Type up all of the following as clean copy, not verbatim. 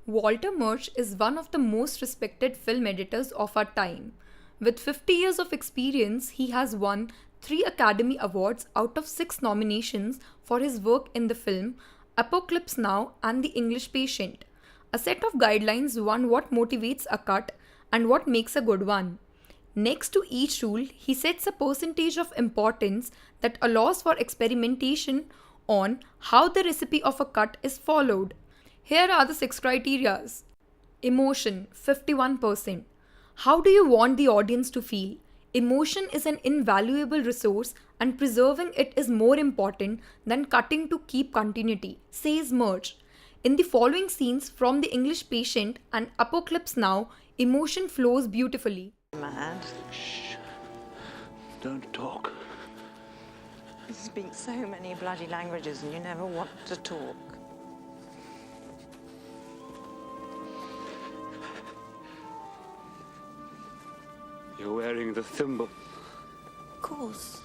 Walter Murch is one of the most respected film editors of our time. With 50 years of experience, he has won 3 Academy Awards out of 6 nominations for his work in the film Apocalypse Now and The English Patient. A set of guidelines on what motivates a cut and what makes a good one. Next to each rule, he sets a percentage of importance that allows for experimentation on how the recipe of a cut is followed. Here are the 6 criterias. Emotion 51%. How do you want the audience to feel? Emotion is an invaluable resource and preserving it is more important than cutting to keep continuity, says Murch. In the following scenes from The English Patient and Apocalypse Now, emotion flows beautifully. Mad. Shh. Don't talk. You speak so many bloody languages and you never want to talk. You're wearing the thimble. Of course.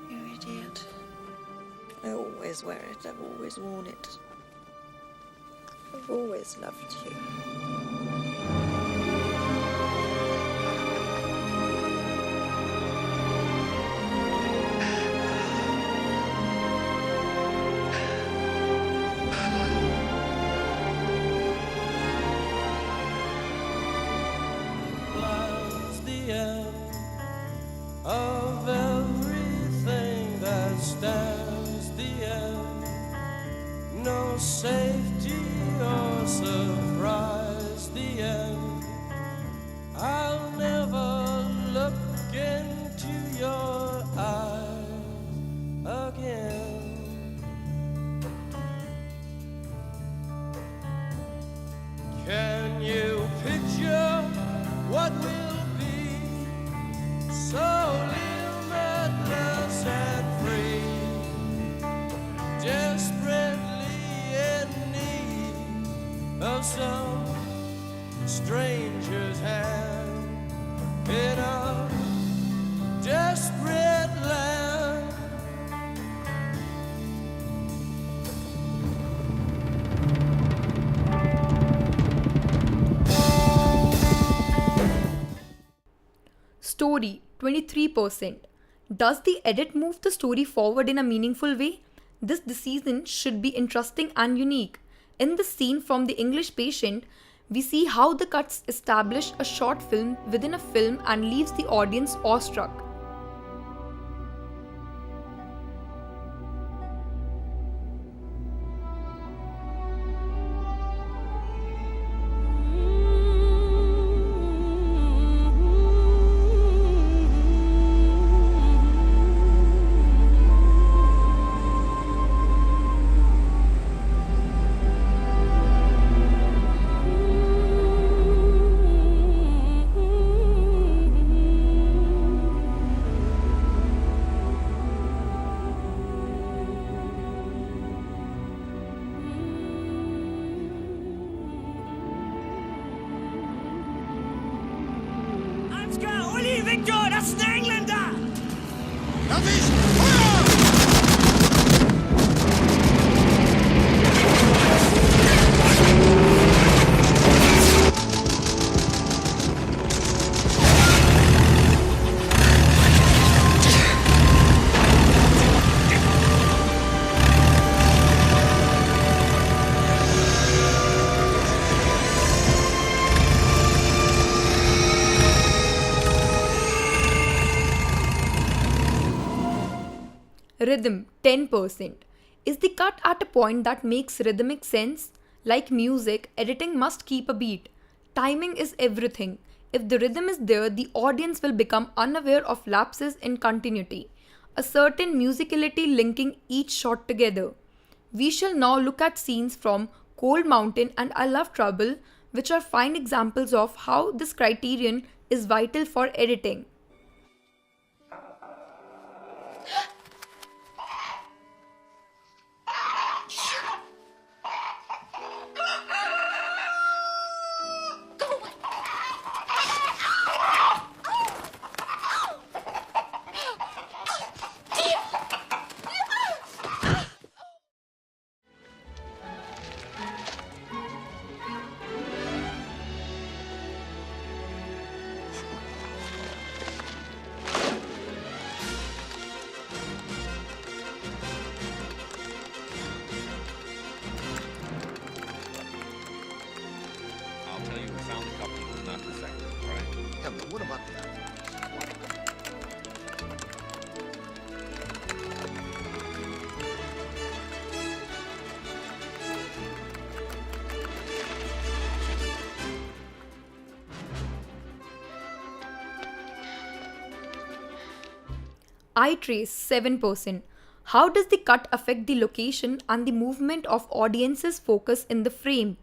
You idiot. I always wear it. I've always worn it. I've always loved you. Of everything that stands the end, no safety or surprise the end. I'll never look into your eyes again. Can you picture what will be? So limitless and free, desperately in need of some stranger's hand in a desperate land. Story 23%. Does the edit move the story forward in a meaningful way? This decision should be interesting and unique. In the scene from The English Patient, we see how the cuts establish a short film within a film and leaves the audience awestruck. Victor, das ist ein Engländer! Rhythm 10%. Is the cut at a point that makes rhythmic sense? Like music, editing must keep a beat. Timing is everything. If the rhythm is there, the audience will become unaware of lapses in continuity. A certain musicality linking each shot together. We shall now look at scenes from Cold Mountain and I Love Trouble, which are fine examples of how this criterion is vital for editing. perspective, all right? Yeah, but what about the actors? Eye trace 7%. How does the cut affect the location and the movement of audience's focus in the frame?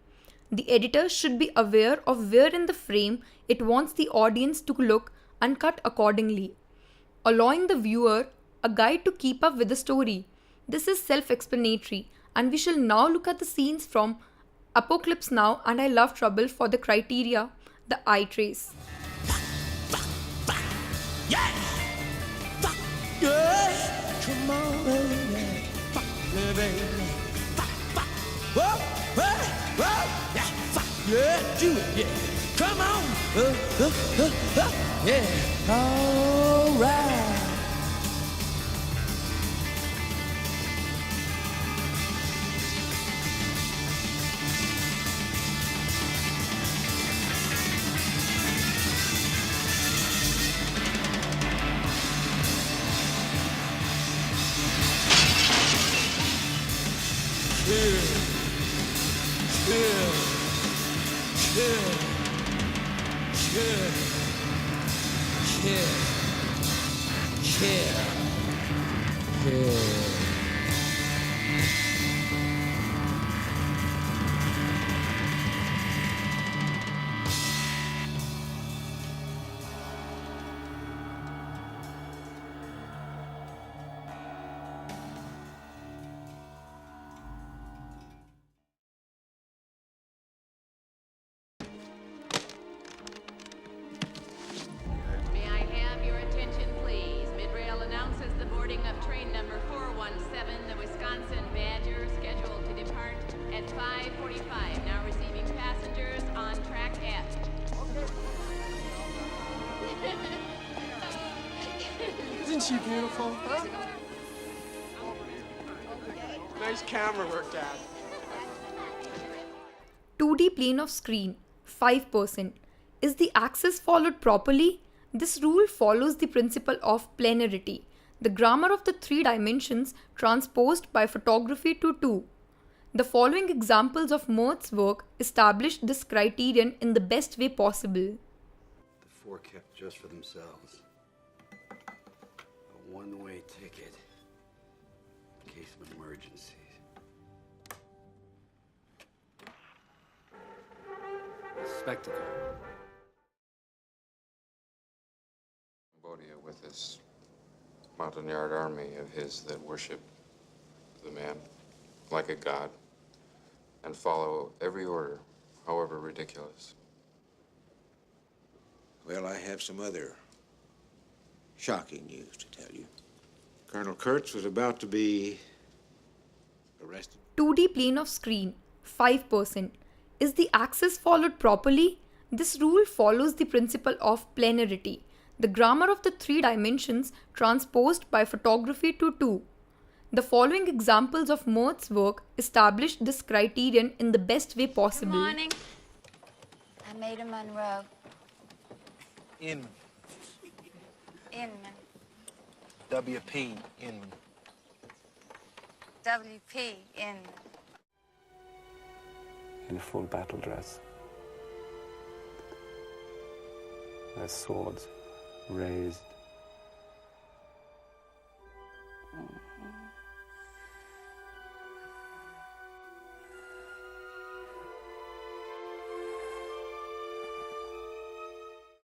The editor should be aware of where in the frame it wants the audience to look and cut accordingly, allowing the viewer a guide to keep up with the story. This is self-explanatory, and we shall now look at the scenes from Apocalypse Now and I Love Trouble for the criteria, the eye trace. Yeah! Fuck yeah! Come on, baby. Fuck me, baby. Fuck, fuck. Whoa, whoa, whoa. Yeah, fuck yeah, do it, yeah. Come on. Yeah. All right. May I have your attention, please? Midrail announces the boarding of train number 417, the Wisconsin Badger, scheduled to depart at 5:45. Now receiving passengers on track F. Isn't she beautiful, huh? Nice camera work, Dad. 2D plane of screen 5%. Is the axis followed properly? This rule follows the principle of planarity, the grammar of the three dimensions transposed by photography to two. The following examples of Murch's work establish this criterion in the best way possible. The four kept just for themselves. A one-way ticket in case of emergencies. Spectacle. Cambodia with this mountain-yard army of his that worship the man like a god and follow every order, however ridiculous. Well, I have some other shocking news to tell you. Colonel Kurtz was about to be arrested. 2D plane of screen 5%. Is the axis followed properly? This rule follows the principle of planarity, the grammar of the three dimensions transposed by photography to two. The following examples of Murch's work establish this criterion in the best way possible. Good morning. I'm Ada Monroe. Inman. Inman. W.P. Inman. W.P. Inman. In full battle dress. Their swords raised